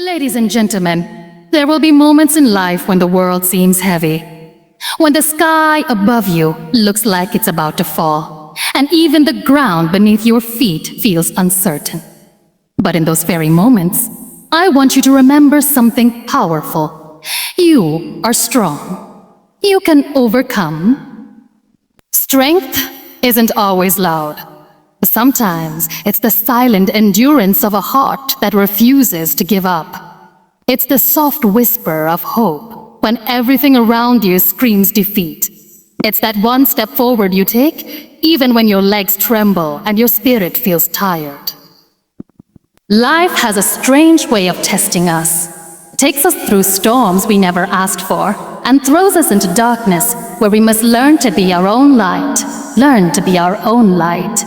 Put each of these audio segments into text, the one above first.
Ladies and gentlemen, there will be moments in life when the world seems heavy, when the sky above you looks like it's about to fall, and even the ground beneath your feet feels uncertain. But in those very moments, I want you to remember something powerful. You are strong. You can overcome. Strength isn't always loud. Sometimes it's the silent endurance of a heart that refuses to give up. It's the soft whisper of hope when everything around you screams defeat. It's that one step forward you take, even when your legs tremble and your spirit feels tired. Life has a strange way of testing us. It takes us through storms we never asked for and throws us into darkness where we must learn to be our own light. Learn to be our own light.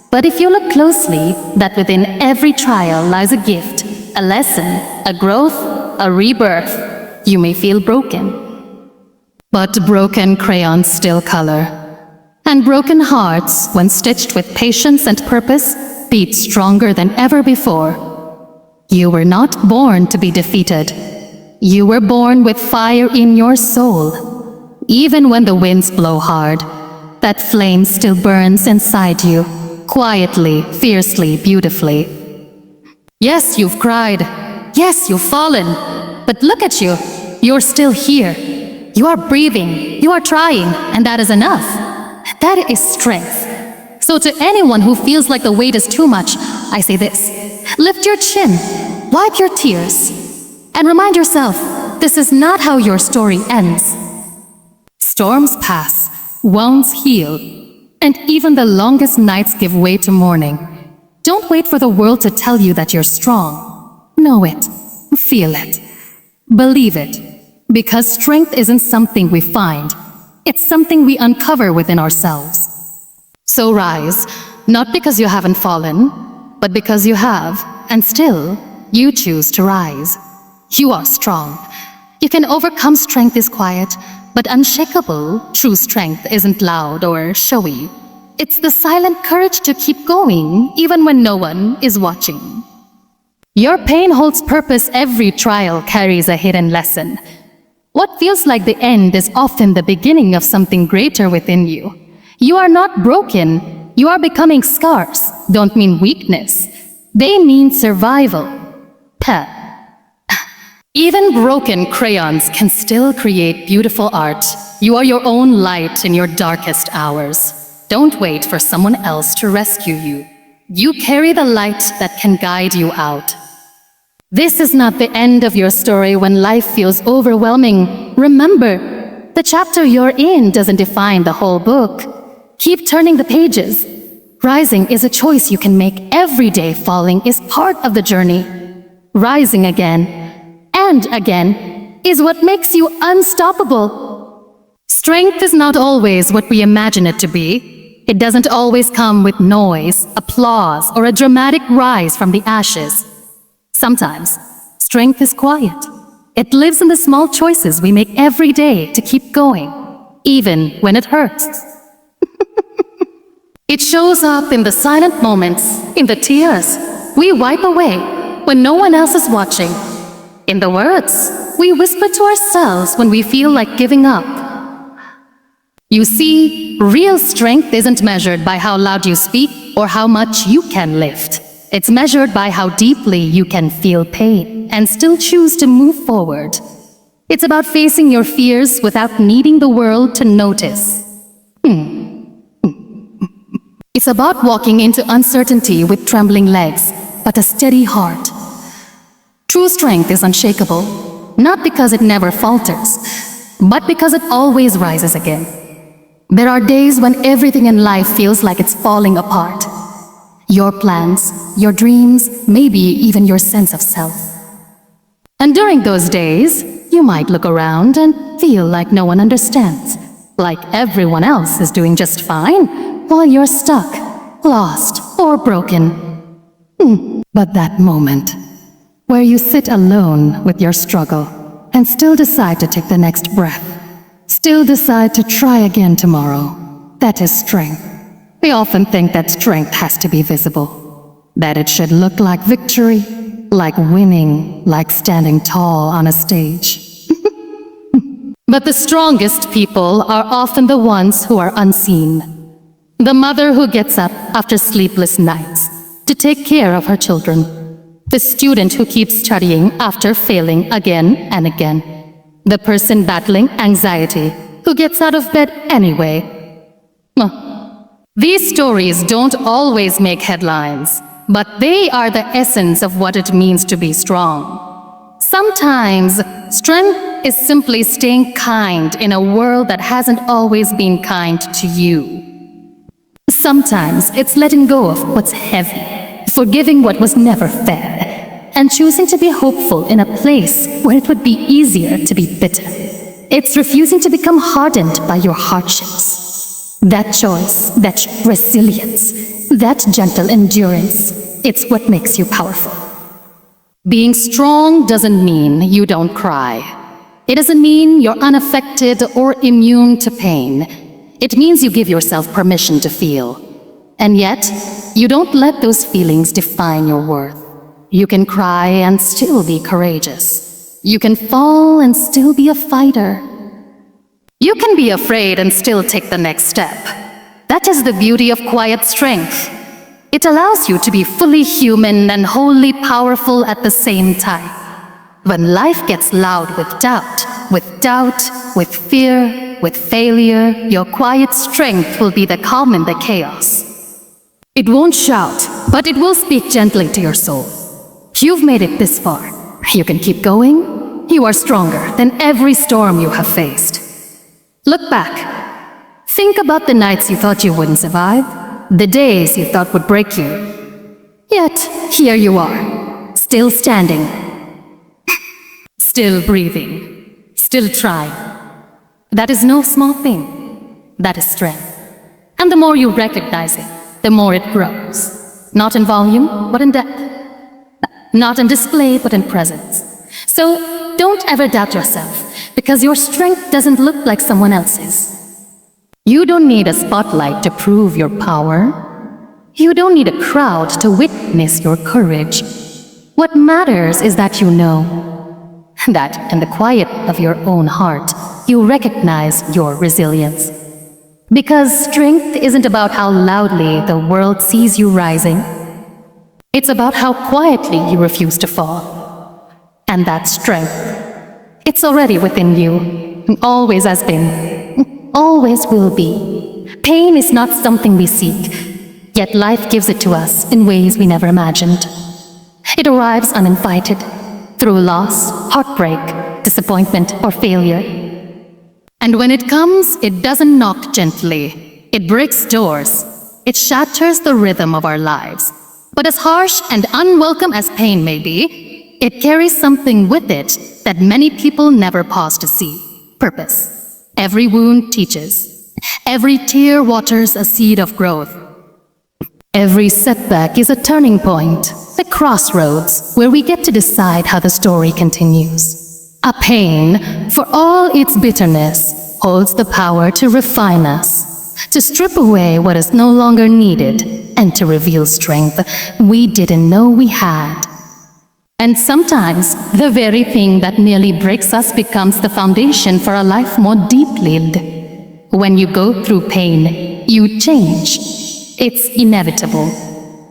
But if you look closely, that within every trial lies a gift, a lesson, a growth, a rebirth. You may feel broken, but broken crayons still color. And broken hearts, when stitched with patience and purpose, beat stronger than ever before. You were not born to be defeated. You were born with fire in your soul. Even when the winds blow hard, that flame still burns inside you. Quietly, fiercely, beautifully. Yes, you've cried. Yes, you've fallen. But look at you. You're still here. You are breathing. You are trying. And that is enough. That is strength. So to anyone who feels like the weight is too much, I say this. Lift your chin. Wipe your tears. And remind yourself, this is not how your story ends. Storms pass. Wounds heal. And even the longest nights give way to morning. Don't wait for the world to tell you that you're strong. Know it. Feel it. Believe it. Because strength isn't something we find. It's something we uncover within ourselves. So rise, not because you haven't fallen, but because you have, and still, you choose to rise. You are strong. You can overcome. Strength is quiet, but unshakable. True strength isn't loud or showy. It's the silent courage to keep going, even when no one is watching. Your pain holds purpose. Every trial carries a hidden lesson. What feels like the end is often the beginning of something greater within you. You are not broken. You are becoming. Scars don't mean weakness. They mean survival. Even broken crayons can still create beautiful art. You are your own light in your darkest hours. Don't wait for someone else to rescue you. You carry the light that can guide you out. This is not the end of your story when life feels overwhelming. Remember, the chapter you're in doesn't define the whole book. Keep turning the pages. Rising is a choice you can make every day. Falling is part of the journey. Rising again and again is what makes you unstoppable. Strength is not always what we imagine it to be. It doesn't always come with noise, applause, or a dramatic rise from the ashes. Sometimes, strength is quiet. It lives in the small choices we make every day to keep going, even when it hurts. It shows up in the silent moments, in the tears we wipe away when no one else is watching, in the words we whisper to ourselves when we feel like giving up. You see, real strength isn't measured by how loud you speak or how much you can lift. It's measured by how deeply you can feel pain and still choose to move forward. It's about facing your fears without needing the world to notice. It's about walking into uncertainty with trembling legs, but a steady heart. True strength is unshakable, not because it never falters, but because it always rises again. There are days when everything in life feels like it's falling apart. Your plans, your dreams, maybe even your sense of self. And during those days, you might look around and feel like no one understands, like everyone else is doing just fine, while you're stuck, lost, or broken. But that moment, where you sit alone with your struggle and still decide to take the next breath, still decide to try again tomorrow, that is strength. We often think that strength has to be visible, that it should look like victory, like winning, like standing tall on a stage. But the strongest people are often the ones who are unseen. The mother who gets up after sleepless nights to take care of her children. The student who keeps studying after failing again and again. The person battling anxiety who gets out of bed anyway. These stories don't always make headlines, but they are the essence of what it means to be strong. Sometimes, strength is simply staying kind in a world that hasn't always been kind to you. Sometimes it's letting go of what's heavy, forgiving what was never fair, and choosing to be hopeful in a place where it would be easier to be bitter. It's refusing to become hardened by your hardships. That choice, that resilience, that gentle endurance, it's what makes you powerful. Being strong doesn't mean you don't cry. It doesn't mean you're unaffected or immune to pain. It means you give yourself permission to feel. And yet, you don't let those feelings define your worth. You can cry and still be courageous. You can fall and still be a fighter. You can be afraid and still take the next step. That is the beauty of quiet strength. It allows you to be fully human and wholly powerful at the same time. When life gets loud with doubt, with fear, with failure, your quiet strength will be the calm in the chaos. It won't shout, but it will speak gently to your soul. You've made it this far. You can keep going. You are stronger than every storm you have faced. Look back. Think about the nights you thought you wouldn't survive, the days you thought would break you. Yet, here you are, still standing, still breathing, still trying. That is no small thing. That is strength. And the more you recognize it, the more it grows. Not in volume, but in depth. Not in display, but in presence. So don't ever doubt yourself, because your strength doesn't look like someone else's. You don't need a spotlight to prove your power. You don't need a crowd to witness your courage. What matters is that you know that in the quiet of your own heart, you recognize your resilience. Because strength isn't about how loudly the world sees you rising. It's about how quietly you refuse to fall. And that strength, it's already within you, always has been, always will be. Pain is not something we seek, yet life gives it to us in ways we never imagined. It arrives uninvited, through loss, heartbreak, disappointment, or failure. And when it comes, it doesn't knock gently. It breaks doors. It shatters the rhythm of our lives. But as harsh and unwelcome as pain may be, it carries something with it that many people never pause to see. Purpose. Every wound teaches. Every tear waters a seed of growth. Every setback is a turning point, a crossroads where we get to decide how the story continues. A pain, for all its bitterness, holds the power to refine us, to strip away what is no longer needed, and to reveal strength we didn't know we had. And sometimes, the very thing that nearly breaks us becomes the foundation for a life more deeply lived. When you go through pain, you change. It's inevitable.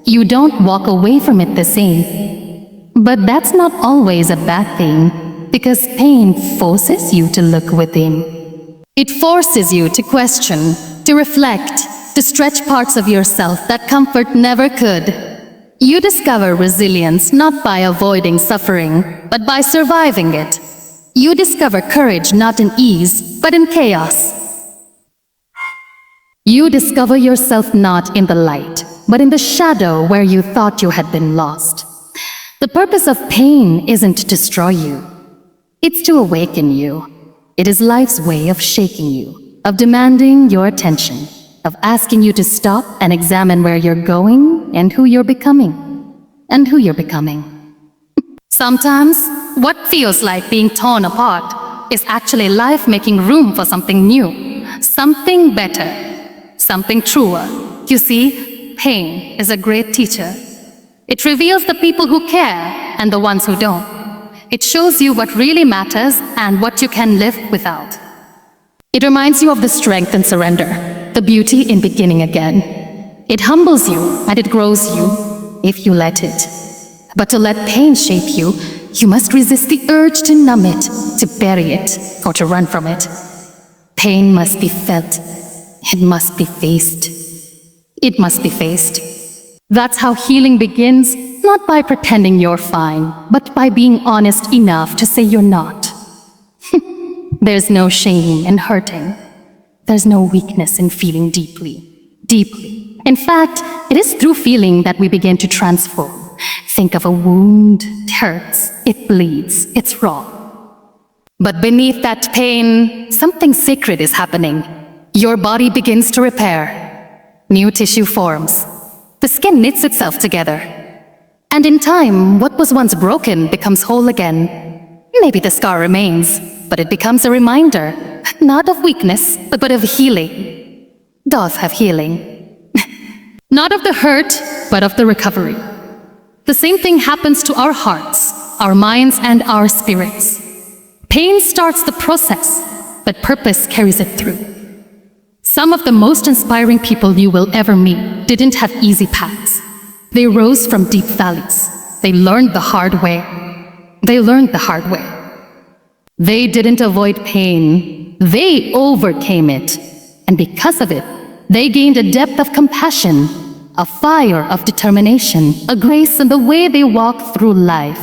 You don't walk away from it the same. But that's not always a bad thing. Because pain forces you to look within. It forces you to question, to reflect, to stretch parts of yourself that comfort never could. You discover resilience not by avoiding suffering, but by surviving it. You discover courage not in ease, but in chaos. You discover yourself not in the light, but in the shadow where you thought you had been lost. The purpose of pain isn't to destroy you. It's to awaken you. It is life's way of shaking you, of demanding your attention, of asking you to stop and examine where you're going and who you're becoming. Sometimes, what feels like being torn apart is actually life making room for something new, something better, something truer. You see, pain is a great teacher. It reveals the people who care and the ones who don't. It shows you what really matters and what you can live without. It reminds you of the strength in surrender, the beauty in beginning again. It humbles you and it grows you if you let it. But to let pain shape you, you must resist the urge to numb it, to bury it, or to run from it. Pain must be felt. It must be faced. It must be faced. That's how healing begins, not by pretending you're fine, but by being honest enough to say you're not. There's no shame in hurting. There's no weakness in feeling deeply, deeply. In fact, it is through feeling that we begin to transform. Think of a wound. It hurts, it bleeds, it's raw. But beneath that pain, something sacred is happening. Your body begins to repair. New tissue forms. The skin knits itself together. And in time, what was once broken becomes whole again. Maybe the scar remains, but it becomes a reminder, not of weakness, but of healing. Does have healing. Not of the hurt, but of the recovery. The same thing happens to our hearts, our minds, and our spirits. Pain starts the process, but purpose carries it through. Some of the most inspiring people you will ever meet didn't have easy paths. They rose from deep valleys. They learned the hard way. They learned the hard way. They didn't avoid pain. They overcame it. And because of it, they gained a depth of compassion, a fire of determination, a grace in the way they walk through life.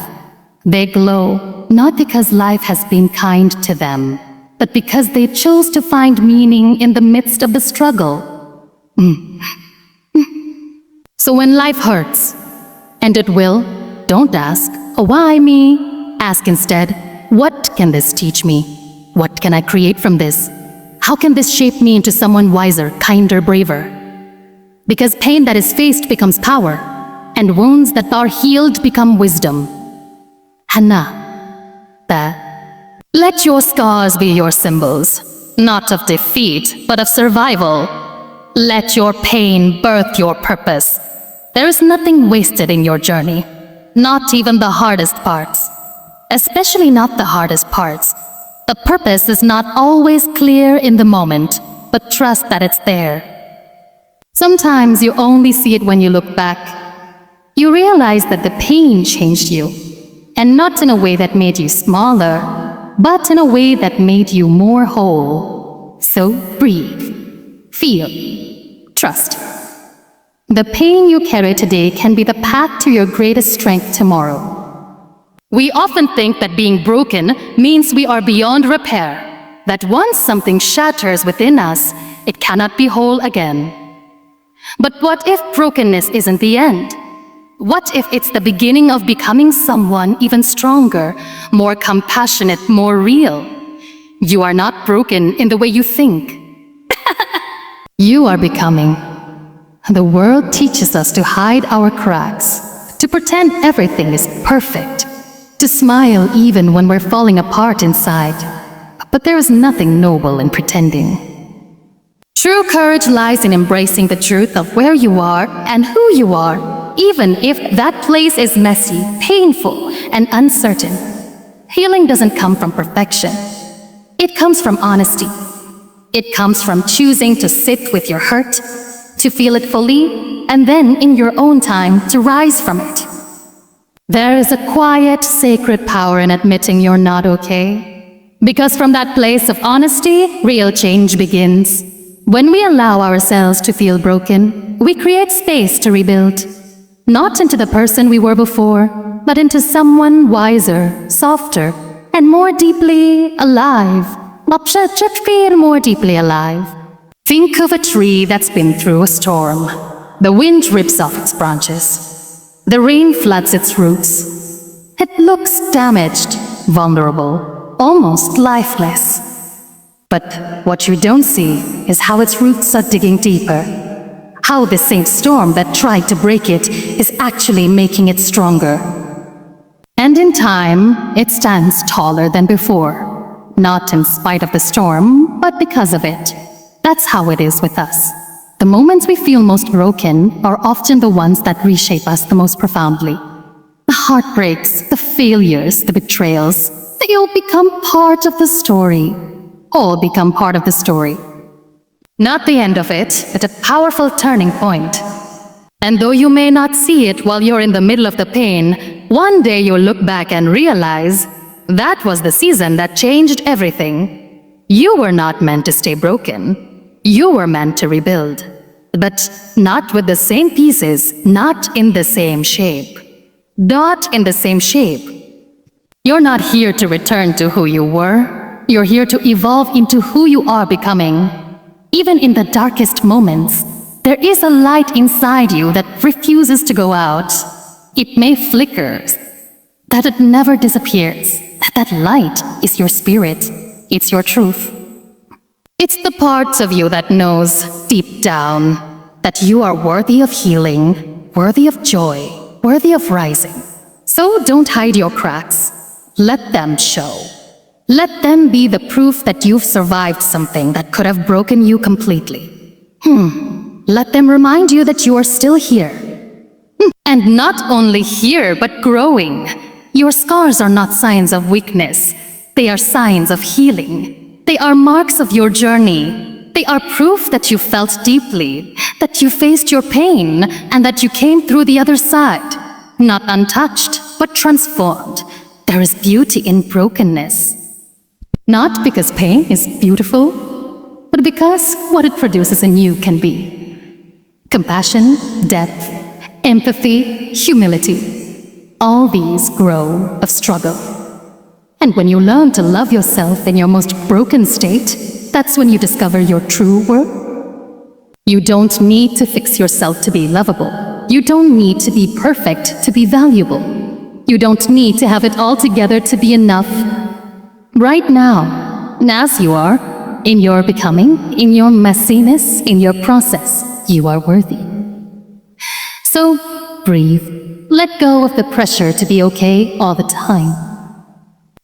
They glow not because life has been kind to them, but because they chose to find meaning in the midst of the struggle. So when life hurts, and it will, don't ask, "Oh, why me?" Ask instead, what can this teach me? What can I create from this? How can this shape me into someone wiser, kinder, braver? Because pain that is faced becomes power, and wounds that are healed become wisdom. Let your scars be your symbols, not of defeat, but of survival. Let your pain birth your purpose. There is nothing wasted in your journey, not even the hardest parts. Especially not the hardest parts. The purpose is not always clear in the moment, but trust that it's there. Sometimes you only see it when you look back. You realize that the pain changed you, and not in a way that made you smaller, but in a way that made you more whole. So breathe, feel, trust. The pain you carry today can be the path to your greatest strength tomorrow. We often think that being broken means we are beyond repair, that once something shatters within us, it cannot be whole again. But what if brokenness isn't the end? What if it's the beginning of becoming someone even stronger, more compassionate, more real? You are not broken in the way you think. You are becoming. The world teaches us to hide our cracks, to pretend everything is perfect, to smile even when we're falling apart inside. But there is nothing noble in pretending. True courage lies in embracing the truth of where you are and who you are, even if that place is messy, painful, and uncertain. Healing doesn't come from perfection. It comes from honesty. It comes from choosing to sit with your hurt, to feel it fully, and then in your own time to rise from it. There is a quiet, sacred power in admitting you're not okay. Because from that place of honesty, real change begins. When we allow ourselves to feel broken, we create space to rebuild. Not into the person we were before, but into someone wiser, softer, and more deeply alive. Feel more deeply alive. Think of a tree that's been through a storm. The wind rips off its branches. The rain floods its roots. It looks damaged, vulnerable, almost lifeless. But what you don't see is how its roots are digging deeper. How the same storm that tried to break it is actually making it stronger. And in time, it stands taller than before. Not in spite of the storm, but because of it. That's how it is with us. The moments we feel most broken are often the ones that reshape us the most profoundly. The heartbreaks, the failures, the betrayals, they all become part of the story. All become part of the story. Not the end of it, but a powerful turning point. And though you may not see it while you're in the middle of the pain, one day you'll look back and realize that was the season that changed everything. You were not meant to stay broken. You were meant to rebuild. But not with the same pieces, not in the same shape. Not in the same shape. You're not here to return to who you were. You're here to evolve into who you are becoming. Even in the darkest moments, there is a light inside you that refuses to go out. It may flicker, but it never disappears. That light is your spirit. It's your truth. It's the parts of you that knows, deep down, that you are worthy of healing, worthy of joy, worthy of rising. So don't hide your cracks. Let them show. Let them be the proof that you've survived something that could have broken you completely. Let them remind you that you are still here. And not only here, but growing. Your scars are not signs of weakness. They are signs of healing. They are marks of your journey. They are proof that you felt deeply, that you faced your pain, and that you came through the other side. Not untouched, but transformed. There is beauty in brokenness. Not because pain is beautiful, but because what it produces in you can be. Compassion, depth, empathy, humility. All these grow of struggle. And when you learn to love yourself in your most broken state, that's when you discover your true worth. You don't need to fix yourself to be lovable. You don't need to be perfect to be valuable. You don't need to have it all together to be enough. Right now, as you are, in your becoming, in your messiness, in your process, you are worthy. So, breathe. Let go of the pressure to be okay all the time.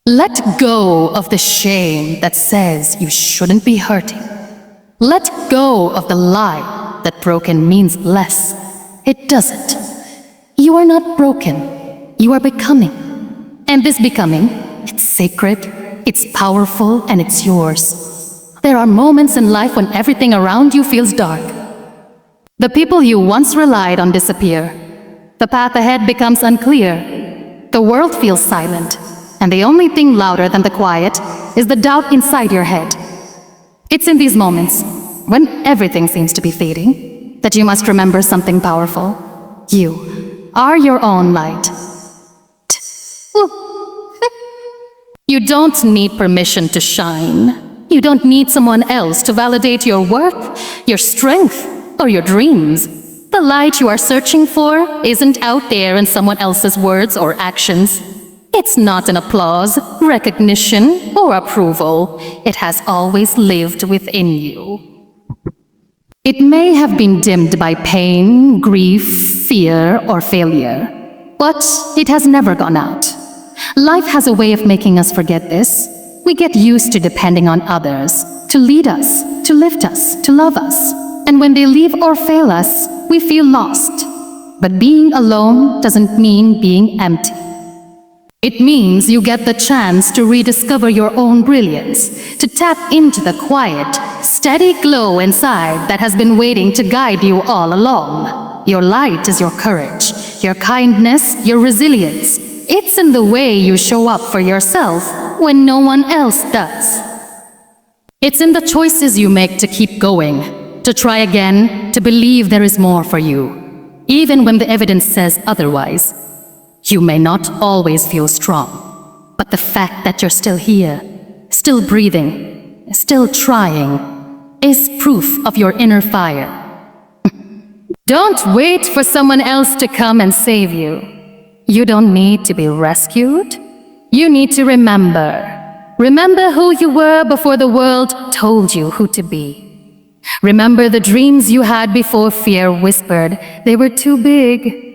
Let go of the shame that says you shouldn't be hurting. Let go of the lie that broken means less. It doesn't. You are not broken. You are becoming. And this becoming, it's sacred, it's powerful, and it's yours. There are moments in life when everything around you feels dark. The people you once relied on disappear. The path ahead becomes unclear. The world feels silent. And the only thing louder than the quiet is the doubt inside your head. It's in these moments, when everything seems to be fading, that you must remember something powerful. You are your own light. You don't need permission to shine. You don't need someone else to validate your worth, your strength, or your dreams. The light you are searching for isn't out there in someone else's words or actions. It's not an applause, recognition, or approval. It has always lived within you. It may have been dimmed by pain, grief, fear, or failure, but it has never gone out. Life has a way of making us forget this. We get used to depending on others, to lead us, to lift us, to love us. And when they leave or fail us, we feel lost. But being alone doesn't mean being empty. It means you get the chance to rediscover your own brilliance, to tap into the quiet, steady glow inside that has been waiting to guide you all along. Your light is your courage, your kindness, your resilience. It's in the way you show up for yourself when no one else does. It's in the choices you make to keep going, to try again, to believe there is more for you, even when the evidence says otherwise. You may not always feel strong, but the fact that you're still here, still breathing, still trying, is proof of your inner fire. Don't wait for someone else to come and save you. You don't need to be rescued. You need to remember. Remember who you were before the world told you who to be. Remember the dreams you had before fear whispered they were too big.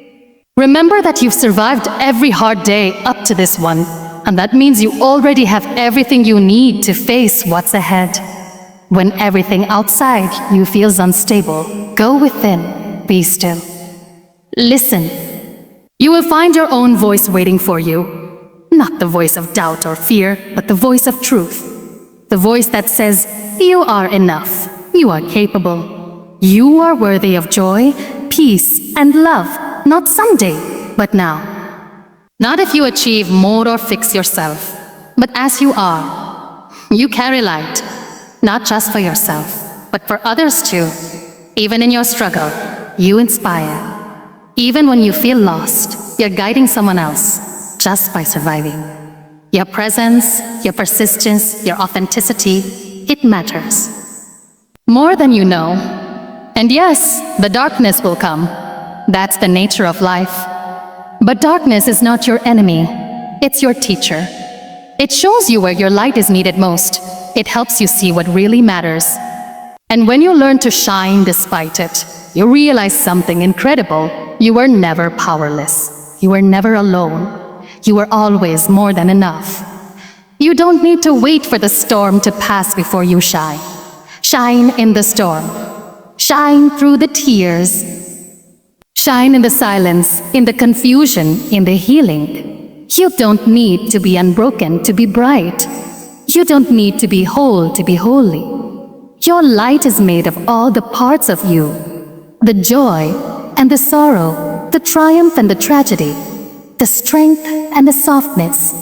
Remember that you've survived every hard day up to this one, and that means you already have everything you need to face what's ahead. When everything outside you feels unstable, go within, be still. Listen. You will find your own voice waiting for you. Not the voice of doubt or fear, but the voice of truth. The voice that says, you are enough. You are capable. You are worthy of joy, peace, and love. Not someday, but now. Not if you achieve more or fix yourself, but as you are. You carry light, not just for yourself, but for others too. Even in your struggle, you inspire. Even when you feel lost, you're guiding someone else just by surviving. Your presence, your persistence, your authenticity, it matters. More than you know. And yes, the darkness will come. That's the nature of life. But darkness is not your enemy. It's your teacher. It shows you where your light is needed most. It helps you see what really matters. And when you learn to shine despite it, you realize something incredible. You were never powerless. You were never alone. You were always more than enough. You don't need to wait for the storm to pass before you shine. Shine in the storm. Shine through the tears. Shine in the silence, in the confusion, in the healing. You don't need to be unbroken to be bright. You don't need to be whole to be holy. Your light is made of all the parts of you. The joy and the sorrow, the triumph and the tragedy, the strength and the softness.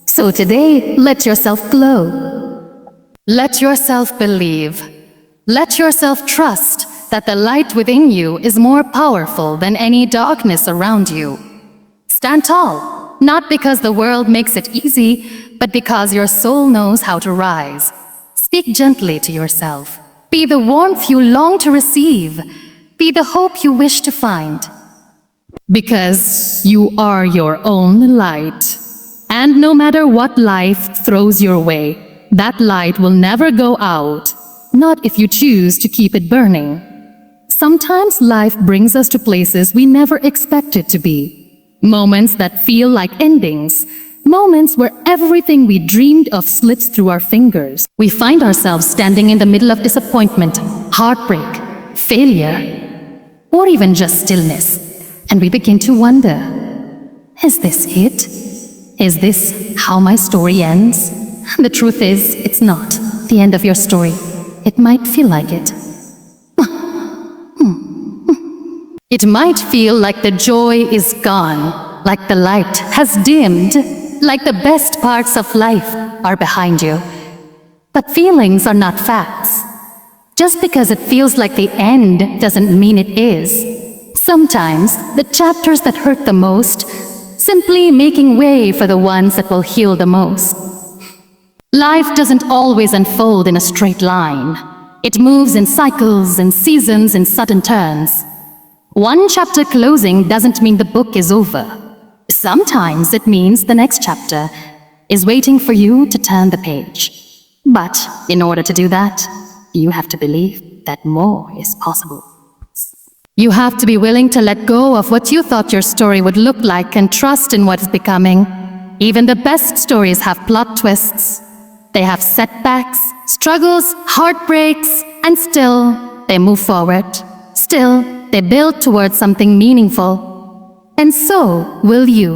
So today, let yourself glow. Let yourself believe. Let yourself trust that the light within you is more powerful than any darkness around you. Stand tall, not because the world makes it easy, but because your soul knows how to rise. Speak gently to yourself. Be the warmth you long to receive. Be the hope you wish to find. Because you are your own light. And no matter what life throws your way, that light will never go out. Not if you choose to keep it burning. Sometimes life brings us to places we never expected to be. Moments that feel like endings. Moments where everything we dreamed of slips through our fingers. We find ourselves standing in the middle of disappointment, heartbreak, failure, or even just stillness. And we begin to wonder, is this it? Is this how my story ends? The truth is, it's not the end of your story. It might feel like it. It might feel like the joy is gone, like the light has dimmed, like the best parts of life are behind you. But feelings are not facts. Just because it feels like the end doesn't mean it is. Sometimes the chapters that hurt the most, simply making way for the ones that will heal the most. Life doesn't always unfold in a straight line. It moves in cycles and seasons and sudden turns. One chapter closing doesn't mean the book is over. Sometimes it means the next chapter is waiting for you to turn the page. But in order to do that, you have to believe that more is possible. You have to be willing to let go of what you thought your story would look like and trust in what is becoming. Even the best stories have plot twists. They have setbacks, struggles, heartbreaks, and still they move forward. Still, they build towards something meaningful. And so will you.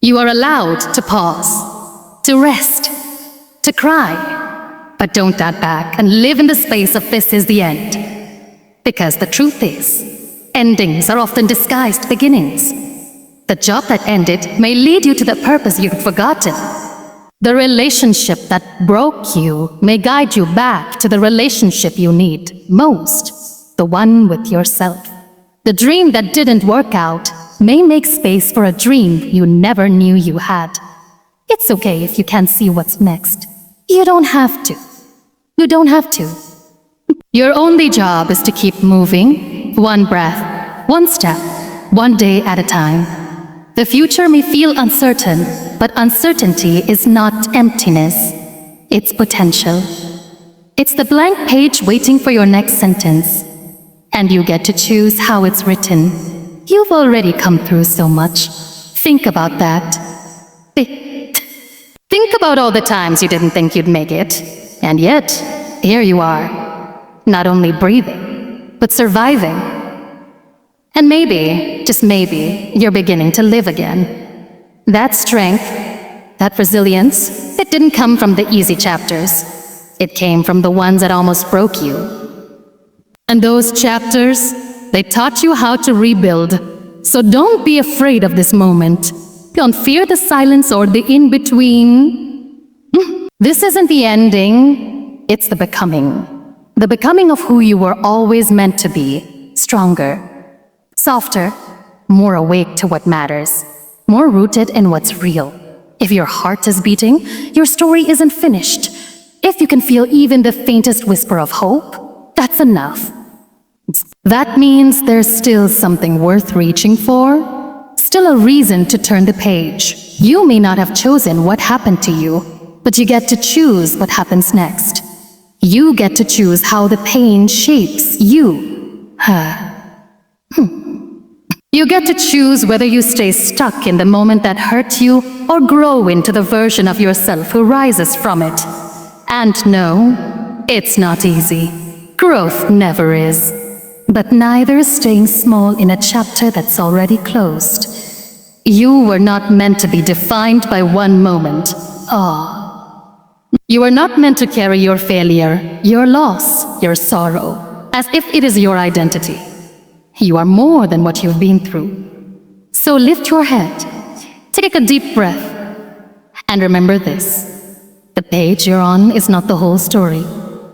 You are allowed to pause, to rest, to cry. But don't doubt back and live in the space of this is the end. Because the truth is, endings are often disguised beginnings. The job that ended may lead you to the purpose you'd forgotten. The relationship that broke you may guide you back to the relationship you need most, the one with yourself. The dream that didn't work out may make space for a dream you never knew you had. It's okay if you can't see what's next. You don't have to. You don't have to. Your only job is to keep moving, one breath, one step, one day at a time. The future may feel uncertain, but uncertainty is not emptiness. It's potential. It's the blank page waiting for your next sentence. And you get to choose how it's written. You've already come through so much. Think about that. Think about all the times you didn't think you'd make it. And yet, here you are, not only breathing, but surviving. And maybe, just maybe, you're beginning to live again. That strength, that resilience, it didn't come from the easy chapters. It came from the ones that almost broke you. And those chapters, they taught you how to rebuild. So don't be afraid of this moment. Don't fear the silence or the in-between. This isn't the ending, it's the becoming. The becoming of who you were always meant to be. Stronger, softer, more awake to what matters, more rooted in what's real. If your heart is beating, your story isn't finished. If you can feel even the faintest whisper of hope, that's enough. That means there's still something worth reaching for, still a reason to turn the page. You may not have chosen what happened to you, but you get to choose what happens next. You get to choose how the pain shapes you. You get to choose whether you stay stuck in the moment that hurt you or grow into the version of yourself who rises from it. And no, it's not easy. Growth never is. But neither is staying small in a chapter that's already closed. You were not meant to be defined by one moment. You are not meant to carry your failure, your loss, your sorrow, as if it is your identity. You are more than what you've been through. So lift your head, take a deep breath, and remember this. The page you're on is not the whole story.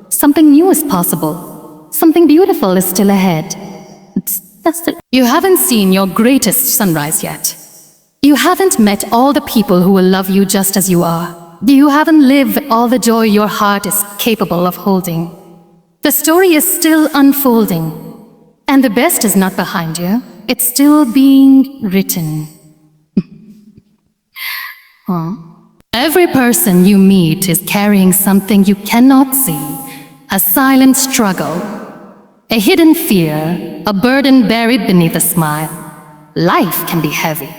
Something new is possible. Something beautiful is still ahead. You haven't seen your greatest sunrise yet. You haven't met all the people who will love you just as you are. You haven't lived all the joy your heart is capable of holding. The story is still unfolding. And the best is not behind you. It's still being written. Every person you meet is carrying something you cannot see. A silent struggle, a hidden fear, a burden buried beneath a smile. Life can be heavy,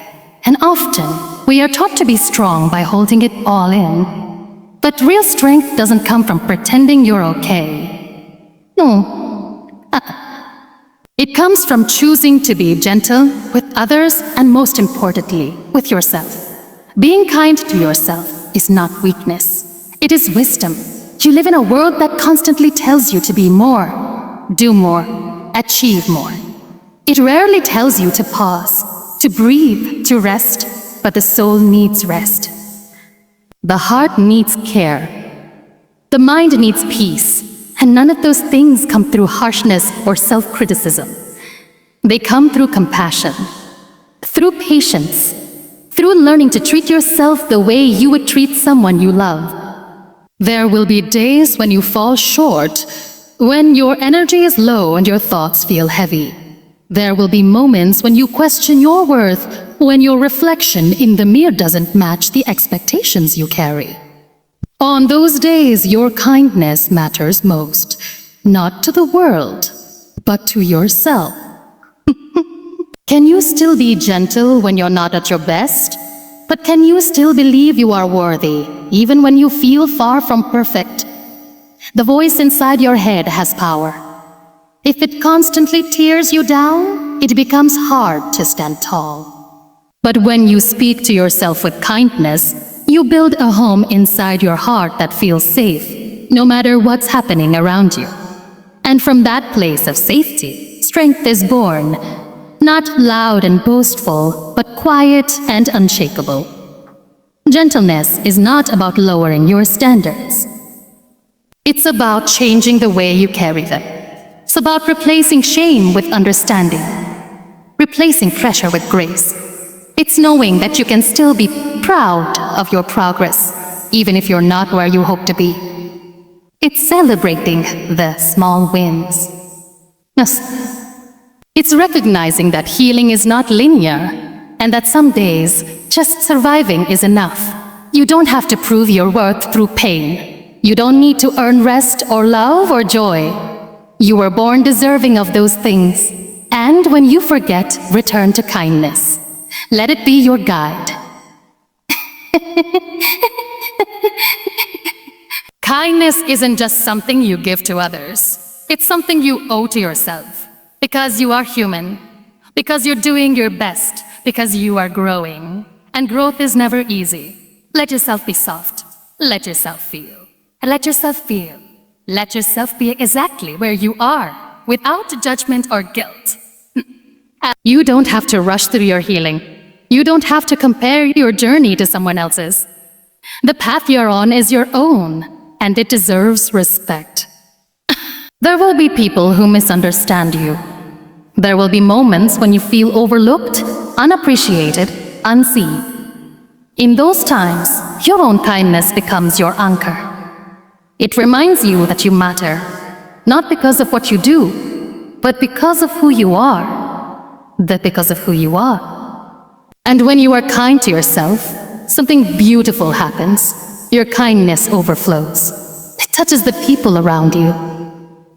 and often we are taught to be strong by holding it all in. But real strength doesn't come from pretending you're okay. No. It comes from choosing to be gentle with others and, most importantly, with yourself. Being kind to yourself is not weakness. It is wisdom. You live in a world that constantly tells you to be more, do more, achieve more. It rarely tells you to pause, to breathe, to rest, but the soul needs rest. The heart needs care. The mind needs peace, and none of those things come through harshness or self-criticism. They come through compassion, through patience, through learning to treat yourself the way you would treat someone you love. There will be days when you fall short, when your energy is low and your thoughts feel heavy. There will be moments when you question your worth, when your reflection in the mirror doesn't match the expectations you carry. On those days, your kindness matters most, not to the world, but to yourself. Can you still be gentle when you're not at your best? But can you still believe you are worthy, even when you feel far from perfect? The voice inside your head has power. If it constantly tears you down, it becomes hard to stand tall. But when you speak to yourself with kindness, you build a home inside your heart that feels safe, no matter what's happening around you. And from that place of safety, strength is born. Not loud and boastful, but quiet and unshakable. Gentleness is not about lowering your standards. It's about changing the way you carry them. It's about replacing shame with understanding, replacing pressure with grace. It's knowing that you can still be proud of your progress, even if you're not where you hope to be. It's celebrating the small wins. Yes. It's recognizing that healing is not linear, and that some days, just surviving is enough. You don't have to prove your worth through pain. You don't need to earn rest or love or joy. You were born deserving of those things. And when you forget, return to kindness. Let it be your guide. Kindness isn't just something you give to others. It's something you owe to yourself. Because you are human. Because you're doing your best. Because you are growing. And growth is never easy. Let yourself be soft. Let yourself feel. Let yourself feel. Let yourself be exactly where you are, without judgment or guilt. You don't have to rush through your healing. You don't have to compare your journey to someone else's. The path you're on is your own, and it deserves respect. There will be people who misunderstand you. There will be moments when you feel overlooked, unappreciated, unseen. In those times, your own kindness becomes your anchor. It reminds you that you matter, not because of what you do, but because of who you are. Because of who you are. And when you are kind to yourself, something beautiful happens. Your kindness overflows. It touches the people around you.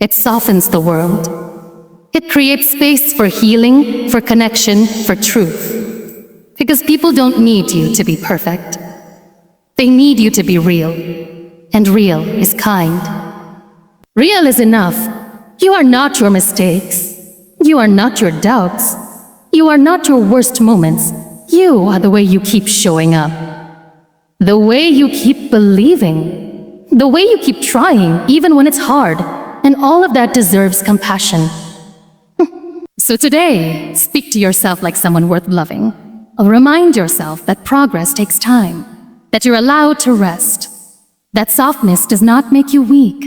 It softens the world. It creates space for healing, for connection, for truth. Because people don't need you to be perfect. They need you to be real. And real is kind. Real is enough. You are not your mistakes. You are not your doubts. You are not your worst moments. You are the way you keep showing up. The way you keep believing. The way you keep trying, even when it's hard. And all of that deserves compassion. So today, speak to yourself like someone worth loving. Remind yourself that progress takes time. That you're allowed to rest. That softness does not make you weak.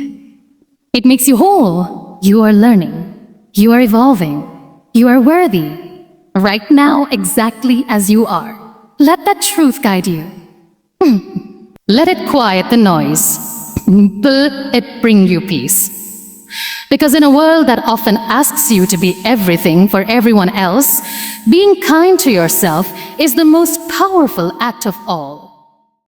It makes you whole. You are learning. You are evolving. You are worthy. Right now, exactly as you are. Let that truth guide you. Let it quiet the noise. Let it bring you peace. Because in a world that often asks you to be everything for everyone else, being kind to yourself is the most powerful act of all.